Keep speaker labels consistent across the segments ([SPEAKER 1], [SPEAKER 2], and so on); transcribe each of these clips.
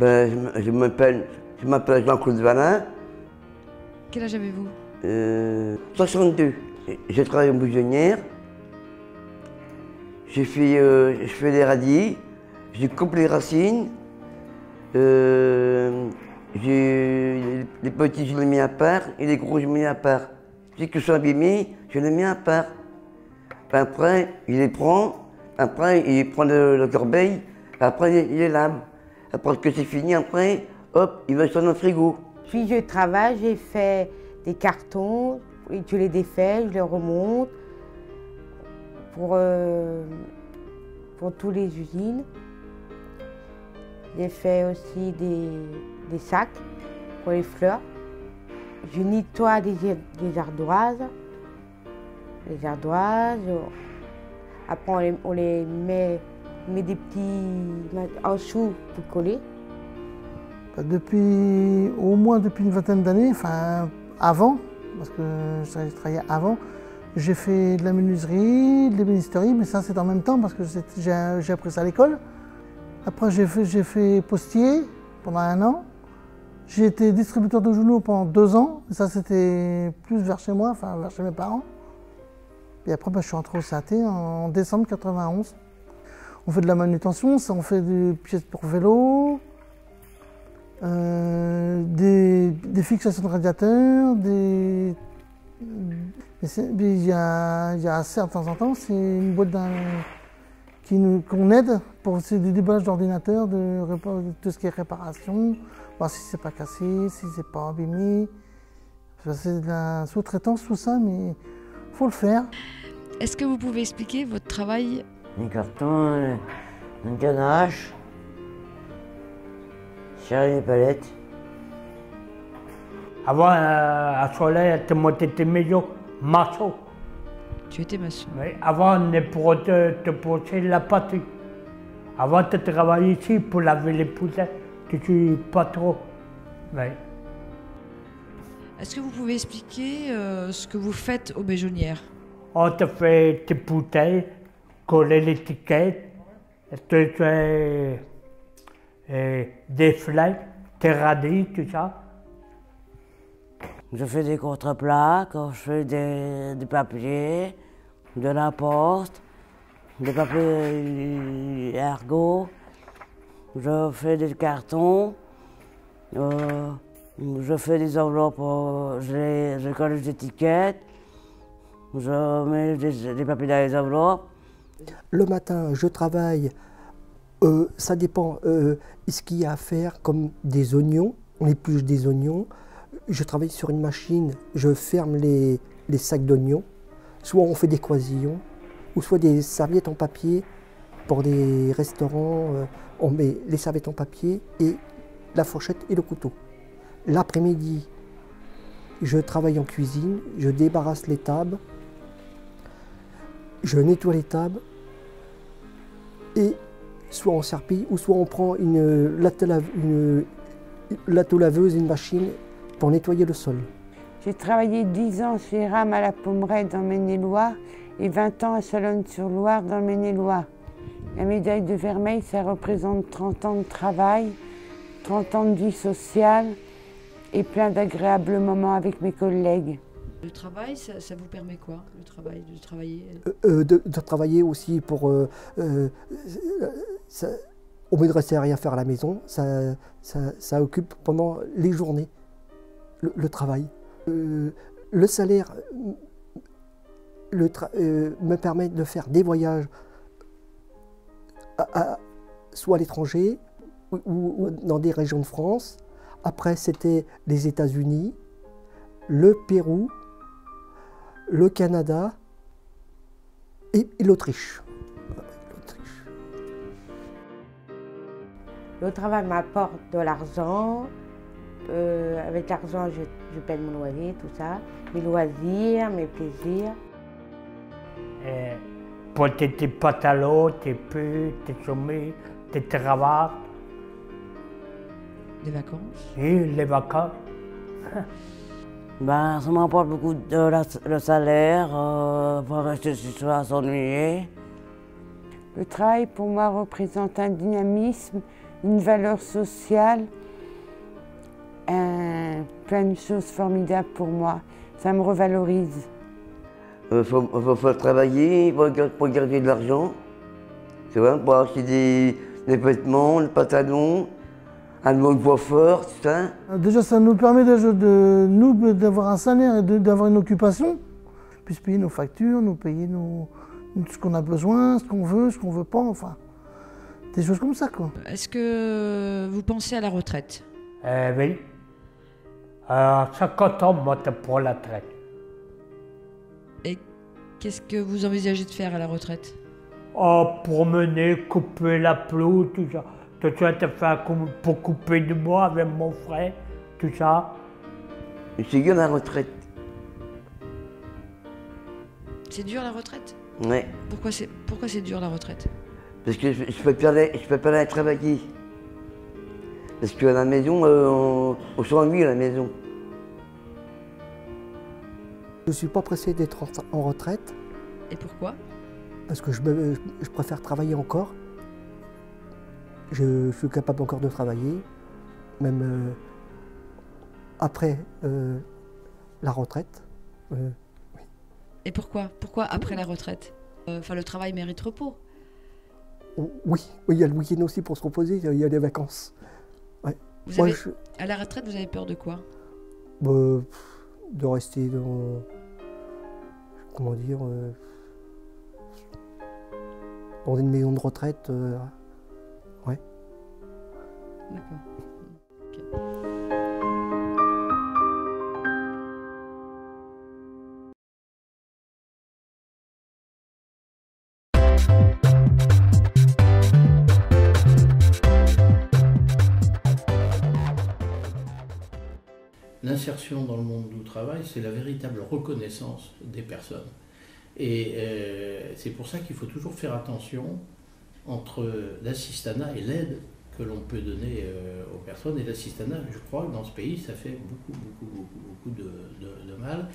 [SPEAKER 1] Je m'appelle Jean-Claude Valin.
[SPEAKER 2] Quel âge avez-vous?
[SPEAKER 1] 62. Je travaille en boutonnière. Je fais des radis. Je coupe les racines. Les petits, je les mets à part. Et les gros, je les mets à part. Si que sont abîmés, je les mets à part. Après, il les prend. Après, il prend le corbeille. Après, il les lave. Après que c'est fini, après, hop, il va sur le frigo.
[SPEAKER 3] Puis je travaille, j'ai fait des cartons, et je les défais, je les remonte pour toutes les usines. J'ai fait aussi des sacs pour les fleurs. Je nettoie des ardoises. Les ardoises. Après on les met des petits en dessous pour coller.
[SPEAKER 4] Depuis une vingtaine d'années, enfin avant, parce que je travaillais avant, j'ai fait de la menuiserie, de l'ébénisterie, mais ça c'est en même temps parce que j'ai appris ça à l'école. Après j'ai fait postier pendant 1 an. J'ai été distributeur de journaux pendant 2 ans, et ça c'était plus vers chez moi, enfin vers chez mes parents. Et après je suis rentré au CAT en décembre 91. On fait de la manutention, on fait des pièces pour vélo, des fixations de radiateurs, il y a certes de temps en temps, c'est une boîte qu'on aide pour du déballage d'ordinateur, de tout ce qui est réparation, voir si c'est pas cassé, si c'est pas abîmé. C'est de la sous-traitance, tout ça, mais faut le faire.
[SPEAKER 2] Est-ce que vous pouvez expliquer votre travail?
[SPEAKER 5] Un carton, un ganache, charger les palettes.
[SPEAKER 6] Avant, à Soleil, tu étais meilleur maçon.
[SPEAKER 2] Tu étais maçon?
[SPEAKER 6] Oui, avant, on est pour te poser la pâture. Avant, tu travaillais ici pour laver les poulettes, tu ne pas trop. Oui.
[SPEAKER 2] Est-ce que vous pouvez expliquer ce que vous faites aux Béjonnières?
[SPEAKER 6] On te fait tes bouteilles, coller l'étiquette, tu fais des fleurs, des radis, tout ça.
[SPEAKER 5] Je fais des contreplats, quand je fais des papiers, de la poste, des papiers ergots, je fais des cartons, je fais des enveloppes, je colle les étiquettes, je mets des papiers dans les enveloppes.
[SPEAKER 7] Le matin, je travaille, ça dépend ce qu'il y a à faire, comme des oignons, on épluche des oignons. Je travaille sur une machine, je ferme les sacs d'oignons. Soit on fait des croisillons, ou soit des serviettes en papier. Pour des restaurants, on met les serviettes en papier et la fourchette et le couteau. L'après-midi, je travaille en cuisine, je débarrasse les tables, je nettoie les tables, et soit on serpille, ou soit on prend une laveuse, une machine, pour nettoyer le sol.
[SPEAKER 3] J'ai travaillé 10 ans chez RAM à la Pommeraye dans le Maine-et-Loire et 20 ans à Chalonnes-sur-Loire dans le Maine-et-Loire. La médaille de vermeil, ça représente 30 ans de travail, 30 ans de vie sociale et plein d'agréables moments avec mes collègues.
[SPEAKER 2] Le travail, ça vous permet quoi, le travail, de travailler?
[SPEAKER 7] De travailler aussi pour... au lieu de rester à rien faire à la maison, ça occupe pendant les journées. Le travail. Le salaire me permet de faire des voyages soit à l'étranger ou dans des régions de France. Après, c'était les États-Unis, le Pérou, le Canada et l'Autriche.
[SPEAKER 3] Le travail m'apporte de l'argent. Avec l'argent, je paie mon loyer, tout ça, mes loisirs, mes plaisirs.
[SPEAKER 6] Pour tes pantalons, tes pulls, tes chemises, tes cravates.
[SPEAKER 2] Des vacances?
[SPEAKER 6] Et les vacances.
[SPEAKER 5] Ben, ça m'apporte beaucoup le salaire, pour rester chez soi à s'ennuyer.
[SPEAKER 3] Le travail pour moi représente un dynamisme, une valeur sociale, plein de choses formidables pour moi. Ça me revalorise.
[SPEAKER 1] Faut travailler pour garder de l'argent, tu vois, pour acheter des vêtements, des pantalons, un bon coiffeur, tout ça.
[SPEAKER 4] Déjà, ça nous permet d'avoir un salaire et d'avoir une occupation, puis se payer nos factures, nous payer ce qu'on a besoin, ce qu'on veut pas, enfin, des choses comme ça, quoi.
[SPEAKER 2] Est-ce que vous pensez à la retraite?
[SPEAKER 6] Oui. À 50 ans, moi, t'es pour la retraite.
[SPEAKER 2] Et qu'est-ce que vous envisagez de faire à la retraite?
[SPEAKER 6] Oh, promener, couper la pelouse, tout ça. Toi, tu as fait pour couper de moi avec mon frère, tout ça.
[SPEAKER 1] Je suis bien à la retraite.
[SPEAKER 2] C'est dur la retraite?
[SPEAKER 1] Ouais.
[SPEAKER 2] Pourquoi c'est dur la retraite?
[SPEAKER 1] Parce que je peux pas aller travailler. Parce qu'à la maison, on s'ennuie à la maison.
[SPEAKER 7] Je ne suis pas pressé d'être en retraite.
[SPEAKER 2] Et pourquoi?
[SPEAKER 7] Parce que je préfère travailler encore. Je suis capable encore de travailler, même après la retraite.
[SPEAKER 2] Et pourquoi? Pourquoi après la retraite? Enfin, le travail mérite repos.
[SPEAKER 7] Oui, il y a le week-end aussi pour se reposer, il y a les vacances. Ouais.
[SPEAKER 2] À la retraite, vous avez peur de quoi?
[SPEAKER 7] De rester dans... Comment dire... dans une maison de retraite. Ouais.
[SPEAKER 2] D'accord. Okay.
[SPEAKER 8] L'insertion dans le monde du travail, c'est la véritable reconnaissance des personnes. Et c'est pour ça qu'il faut toujours faire attention entre l'assistanat et l'aide que l'on peut donner aux personnes. Et l'assistanat, je crois que dans ce pays, ça fait beaucoup de mal.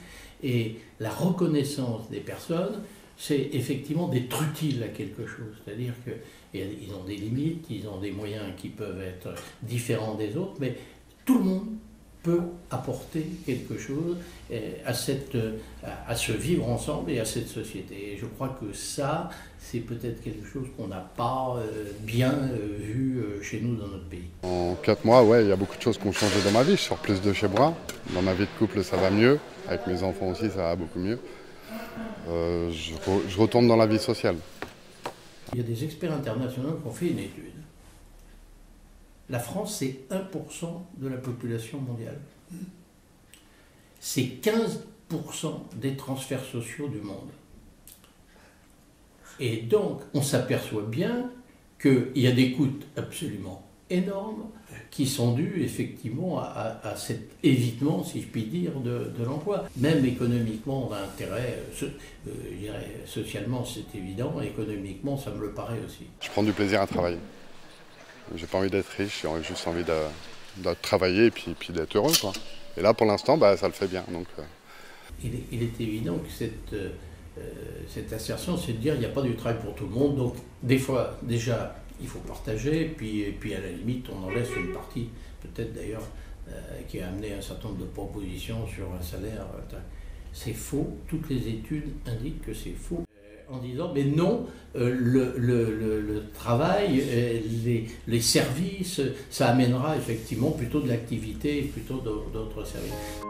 [SPEAKER 8] Et la reconnaissance des personnes, c'est effectivement d'être utile à quelque chose. C'est-à-dire qu'ils ont des limites, ils ont des moyens qui peuvent être différents des autres, mais tout le monde peut apporter quelque chose à ce vivre ensemble et à cette société. Et je crois que ça, c'est peut-être quelque chose qu'on n'a pas bien vu chez nous dans notre pays.
[SPEAKER 9] En 4 mois, ouais, il y a beaucoup de choses qui ont changé dans ma vie. Je sors plus de chez moi. Dans ma vie de couple, ça va mieux. Avec mes enfants aussi, ça va beaucoup mieux. Je retourne dans la vie sociale.
[SPEAKER 8] Il y a des experts internationaux qui ont fait une étude. La France, c'est 1% de la population mondiale. C'est 15% des transferts sociaux du monde. Et donc, on s'aperçoit bien qu'il y a des coûts absolument énormes qui sont dus effectivement à cet évitement, si je puis dire, de l'emploi. Même économiquement, on a intérêt, je dirais socialement c'est évident, économiquement ça me le paraît aussi.
[SPEAKER 9] Je prends du plaisir à travailler. J'ai pas envie d'être riche, j'ai juste envie de travailler et puis d'être heureux, quoi. Et là, pour l'instant, ça le fait bien. Donc,
[SPEAKER 8] Il est évident que cette assertion, c'est de dire qu'il n'y a pas du travail pour tout le monde. Donc, des fois, déjà, il faut partager, puis à la limite, on en laisse une partie, peut-être d'ailleurs, qui a amené un certain nombre de propositions sur un salaire. C'est faux. Toutes les études indiquent que c'est faux. En disant, mais non, le travail, les services, ça amènera effectivement plutôt de l'activité et plutôt d'autres services.